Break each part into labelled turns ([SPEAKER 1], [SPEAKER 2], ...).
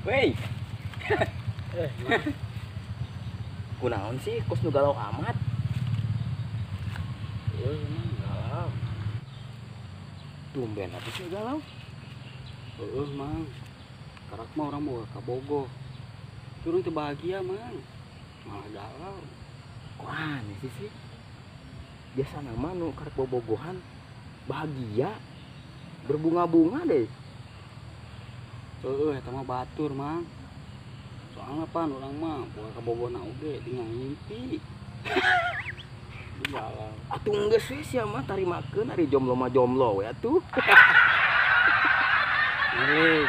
[SPEAKER 1] Wey,
[SPEAKER 2] Mah.
[SPEAKER 1] kunaon sih kos nu galau amat?
[SPEAKER 2] Emang galau.
[SPEAKER 1] Tumben apa sih galau?
[SPEAKER 2] Mang. Karak mah orang mau ke Bogo. Turun teu bahagia, Mang. Malah galau.
[SPEAKER 1] Kok aneh sih? Biasa nama nu karek bobogohan bahagia, berbunga-bunga deh.
[SPEAKER 2] Eta mah batur, Mang. Soalnya pan orang mah buka ke Bogona oge tinggal ngimpi. Jadi galau.
[SPEAKER 1] Atuh geus we sia mah tarimakeun ari jomblo mah jomblo we atuh.
[SPEAKER 2] Ngeri.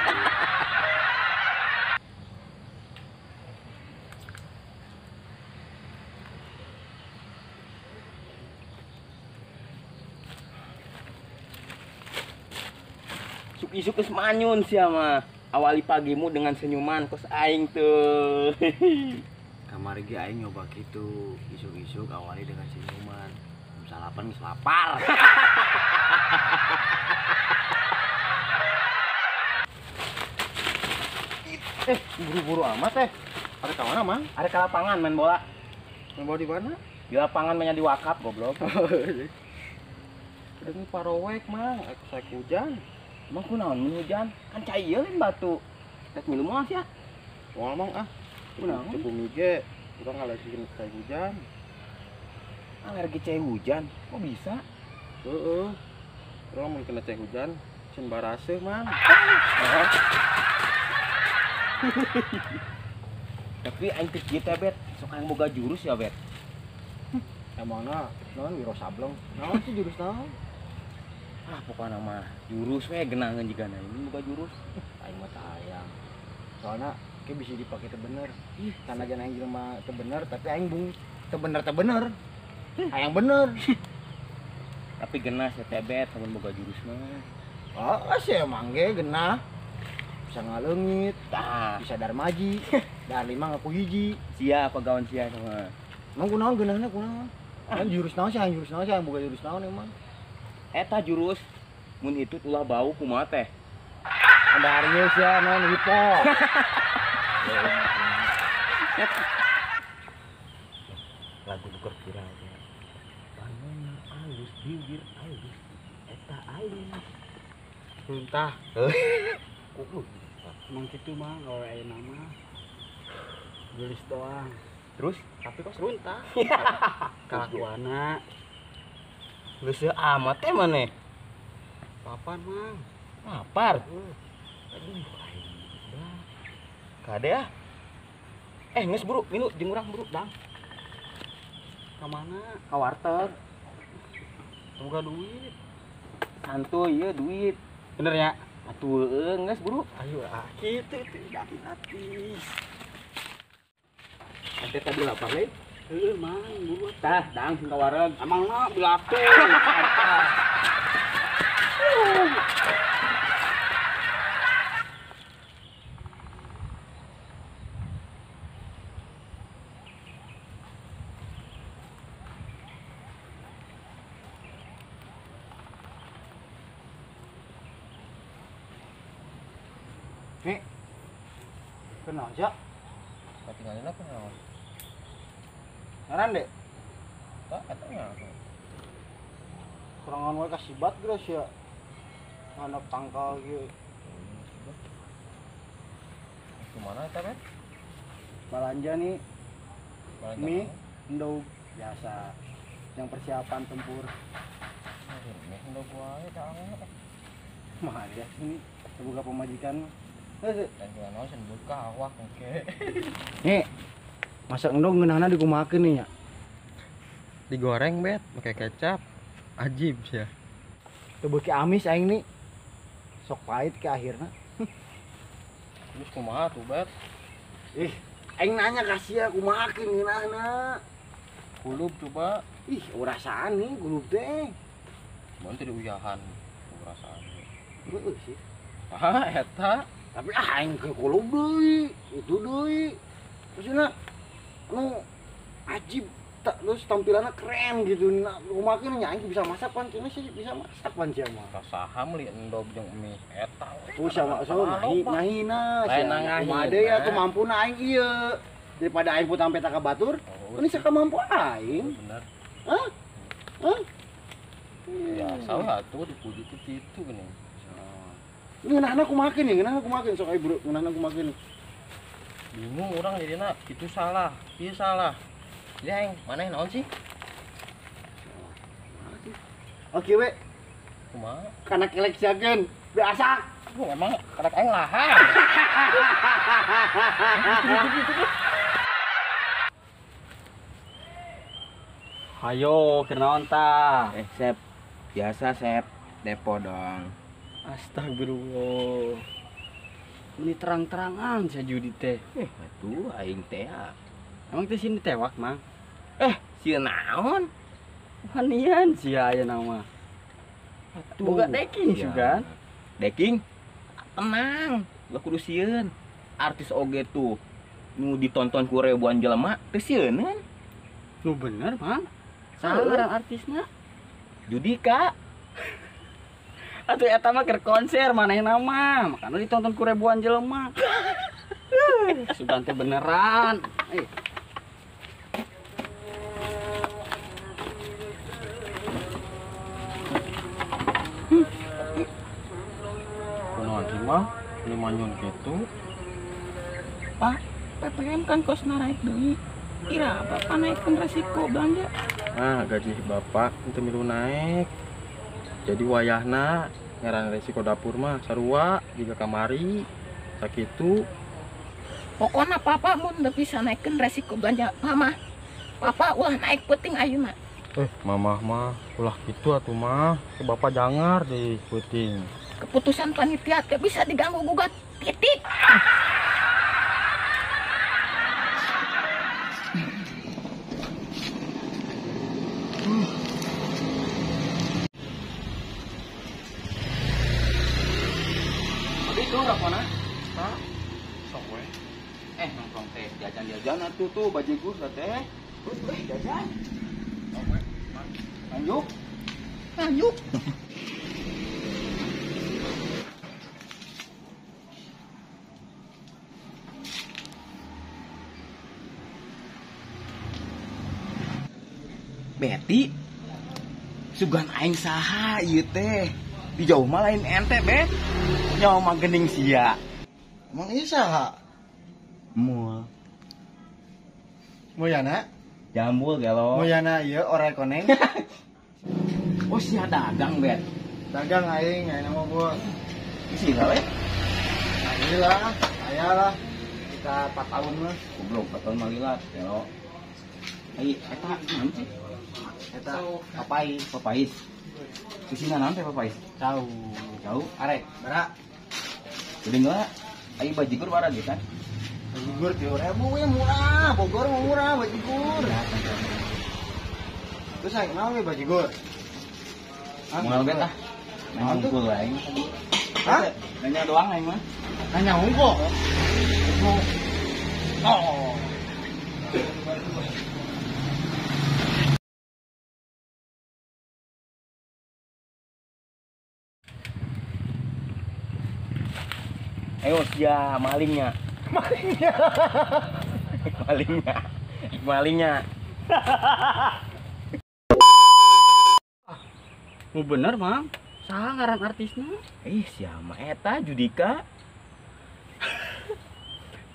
[SPEAKER 1] Isuk geus manyun sia mah. Awali pagimu dengan senyuman kos aing tuh.
[SPEAKER 2] Kamari ge aing nyoba kitu, isuk-isuk awali dengan senyuman. Salapan geus lapar.
[SPEAKER 1] Buru-buru amat
[SPEAKER 2] Ada kawan Mang?
[SPEAKER 1] Ada ke lapangan main bola.
[SPEAKER 2] Main bola di mana?
[SPEAKER 1] Di lapangan mainnya di wakaf goblok.
[SPEAKER 2] Udah nih parowek, Mang. Aku saik hujan.
[SPEAKER 1] Emang kunaon mun hujan? Kan cai ieu lain batu. Rek milu moal sia.
[SPEAKER 2] Moal Mang ah.
[SPEAKER 1] Kunaon?
[SPEAKER 2] Cepu mige. Urang ngalasin saik hujan.
[SPEAKER 1] Alergi cai hujan. Kok bisa?
[SPEAKER 2] Heeh. Urang mun kena cai hujan, cen baraseuh, Mang.
[SPEAKER 1] Tapi aing teh kieu teh bet, sok aing boga jurus ya bet.
[SPEAKER 2] Emangna naon Wiro Sableng? Naon sih jurus naon?
[SPEAKER 1] Ah pokoknya mah jurus we genangan jigana ini boga jurus.
[SPEAKER 2] Aing mah teu hayang. Soalna ke bisa dipake teu bener. Sanajan aing jelema teu bener, tapi aing bung teu bener. Hayang bener.
[SPEAKER 1] Tapi genas ya teh bet mun boga jurus mah.
[SPEAKER 2] Oh, sih emang ge genah. Bisa ngaleungit,
[SPEAKER 1] Tah,
[SPEAKER 2] bisa darmaji, dar 5 ngaku hiji.
[SPEAKER 1] sia pagawan sia sama.
[SPEAKER 2] Emang kunaon geunahna kunaon? Kan jurus naon sih, jurus naon sih, boga jurus naon emang.
[SPEAKER 1] Eta jurus mun itu ulah bau kumaha teh?
[SPEAKER 2] Ada harinya sih naon hipo.
[SPEAKER 1] Lagu nuker viral teh. Panonna alus bibir alus eta alus.
[SPEAKER 2] Runtah. Kuku. Emang gitu mah kalau aya nama. Gelis doang.
[SPEAKER 1] Terus tapi kok
[SPEAKER 2] Runtah. Kelakuana.
[SPEAKER 1] geus amat teh maneh.
[SPEAKER 2] Papan mah.
[SPEAKER 1] Lapar. Aduh, kade ah. Geus buru, minum jeung urang buru, Dang.
[SPEAKER 2] Ka mana?
[SPEAKER 1] Ka warteg.
[SPEAKER 2] Boga duit.
[SPEAKER 1] Santuy ieu duit.
[SPEAKER 2] Bener ya?
[SPEAKER 1] Atuh geus buru.
[SPEAKER 2] Ayo kitu tidak hati.
[SPEAKER 1] Ente tadi lapar we.
[SPEAKER 2] Heueuh mang buru.
[SPEAKER 1] Tah, Dang sing ka wareg.
[SPEAKER 2] Emangna bilatu. Nih. Kenal aja.
[SPEAKER 1] Ketinggalan apa naon?
[SPEAKER 2] Ngaran deh.
[SPEAKER 1] Tah, eta nya.
[SPEAKER 2] Kurangan wae kasibat geus ya. Anak tangkal gitu.
[SPEAKER 1] Kumaha eta bet?
[SPEAKER 2] Balanja nih
[SPEAKER 1] Balanja
[SPEAKER 2] mie
[SPEAKER 1] naon?
[SPEAKER 2] endog biasa yang persiapan tempur.
[SPEAKER 1] Ini hendak gua eta angin.
[SPEAKER 2] Mah ya ini terbuka pemajikan. Heuh.
[SPEAKER 1] Dan juga naon sen buka awak oke.
[SPEAKER 2] Nih. Masak endog ngeunahna dikumahakeun nih nya.
[SPEAKER 1] Digoreng bet pakai kecap. Ajib sih ya.
[SPEAKER 2] Teu beuki amis aing nih. Sok pahit ke akhirna.
[SPEAKER 1] Terus kumaha tuh bet?
[SPEAKER 2] Ih, aing nanya kasih ya kumahakeun ngeunahna.
[SPEAKER 1] Kulub coba.
[SPEAKER 2] Ih, urasaan nih gulub teh.
[SPEAKER 1] Mun teh diuyahan perasaan.
[SPEAKER 2] Heueuh sih.
[SPEAKER 1] Ah eta.
[SPEAKER 2] Tapi aing ke kulub deui, itu deui. Terusna anu ajib tak terus terus tampilannya keren gitu. Nah, rumah kan aing bisa masak pan, kini sih bisa masak pan sia mah.
[SPEAKER 3] Saham li endog jeung mie eta.
[SPEAKER 2] Oh sama so ngahina.
[SPEAKER 1] Lain ngahina.
[SPEAKER 2] Made ya tuh mampu aing ieu. Daripada aing putang peta ka batur, ini saka mampu aing.
[SPEAKER 3] Bener.
[SPEAKER 2] Hah? Hah?
[SPEAKER 3] Ya salah tuh dipuji ke kitu geuning.
[SPEAKER 2] Ngeunahna kumaha nih, ngeunahna kumaha sok ai bro, ngeunahna kumaha.
[SPEAKER 3] Bingung orang jadinya itu salah, ieu salah. Jadi aing maneh naon sih?
[SPEAKER 2] Oke we,
[SPEAKER 3] Kumaha?
[SPEAKER 2] kana kelek siakeun, biasa.
[SPEAKER 3] Lu emang kadang aing laha.
[SPEAKER 1] Hayo, kenaon ta?
[SPEAKER 3] Sep. Biasa, Sep. Depo dong.
[SPEAKER 1] Astagfirullah. Ini terang-terangan saya judi teh.
[SPEAKER 3] Atuh aing teh.
[SPEAKER 1] Emang teh sini tewak, Mang?
[SPEAKER 3] Sieun naon?
[SPEAKER 1] Wanian sia aya nama.
[SPEAKER 3] Atuh.
[SPEAKER 1] Boga deking
[SPEAKER 3] Ya.
[SPEAKER 1] juga.
[SPEAKER 3] Deking? Tenang, gak kudu sieun. Artis oge tuh nu ditonton ku ribuan jelema teu sieuneun.
[SPEAKER 1] Nu bener, Mang. Saha ngaran artisna?
[SPEAKER 3] Judika.
[SPEAKER 1] Atuh eta mah keur konser manehna mah, makana ditonton ku ribuan jelema. Sugan teh beneran.
[SPEAKER 3] Kunaon sih mah? Ini manyun kitu.
[SPEAKER 4] Pak, PPM kan kos naik deui. Kira Bapak naikkeun resiko belanja.
[SPEAKER 3] Gaji bapak itu milu naik. Jadi wayahna ngaran resiko dapur mah sarua juga kamari sakitu.
[SPEAKER 4] Pokoknya Papa mun teu bisa naikkeun resiko belanja Mama. Papa ulah naik penting ayeuna.
[SPEAKER 3] Mamah mah ulah gitu atuh mah. Ke bapak jangar di puting.
[SPEAKER 4] Keputusan panitia teh bisa diganggu gugat. Titik.
[SPEAKER 1] Itu rapona?
[SPEAKER 3] Hah? Sok we.
[SPEAKER 1] Nongkrong teh jajan-jajan atuh tuh bajigur teh. Jajan. Lanjut.
[SPEAKER 4] Lanjut.
[SPEAKER 1] Beti. Sugan aing saha ieu teh? Di jauh mah lain ente, Bet. Nyawa mah geuning sia.
[SPEAKER 2] Emang ieu saha?
[SPEAKER 1] Mul.
[SPEAKER 2] Moyana?
[SPEAKER 1] Jambul gelo.
[SPEAKER 2] Moyana ieu orek koneng.
[SPEAKER 1] Oh sia dagang, Bet.
[SPEAKER 2] Dagang aing mah bos.
[SPEAKER 1] Isi we.
[SPEAKER 2] Alhamdulillah, aya lah. Kita 4 tahun mah.
[SPEAKER 1] Goblok, betul malilat gelo. Ai eta naon sih?
[SPEAKER 2] Eta papai.
[SPEAKER 1] Papais. Isina naon teh papais?
[SPEAKER 2] Tahu.
[SPEAKER 1] Jauh.
[SPEAKER 2] Arek, bara.
[SPEAKER 1] Gede enggak? Ai bajigur bara gitu kan?
[SPEAKER 2] Bajigur 3.000 ya murah, Bogor mah murah bajigur. Terus aing naon we bajigur?
[SPEAKER 1] Moal bet ah.
[SPEAKER 2] Naon tuh?
[SPEAKER 1] Ngumpul aing.
[SPEAKER 2] Hah?
[SPEAKER 1] Nanya doang aing mah.
[SPEAKER 2] Nanya hungkul. Oh.
[SPEAKER 1] Ayo sia malingnya. Malingnya. Oh bener, Mang. Saha ngaran artisnya? Sia mah eta Judika.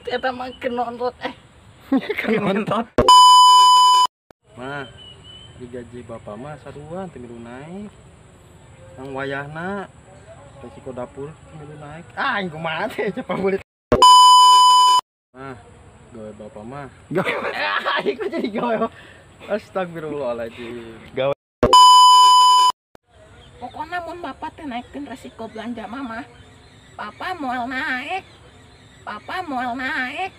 [SPEAKER 4] Eta mah kenontot
[SPEAKER 1] Kenontot.
[SPEAKER 3] Mah, digaji bapak mah saruan teu milu naik. Nang wayahna resiko dapur teu milu naik.
[SPEAKER 2] Aing kumaha teh cepah bulit.
[SPEAKER 3] Mah, gawe bapak mah.
[SPEAKER 2] Aing kok jadi gawe.
[SPEAKER 3] Astagfirullahaladzim.
[SPEAKER 4] Pokoknya mun Bapak teh naikkeun resiko belanja Mama. Papa moal naik. Papa moal naik.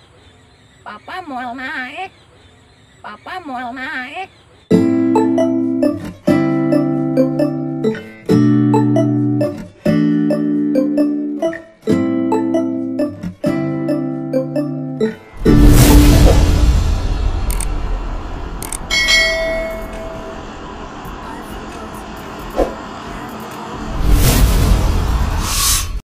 [SPEAKER 4] Papa moal naik. Papa moal naik.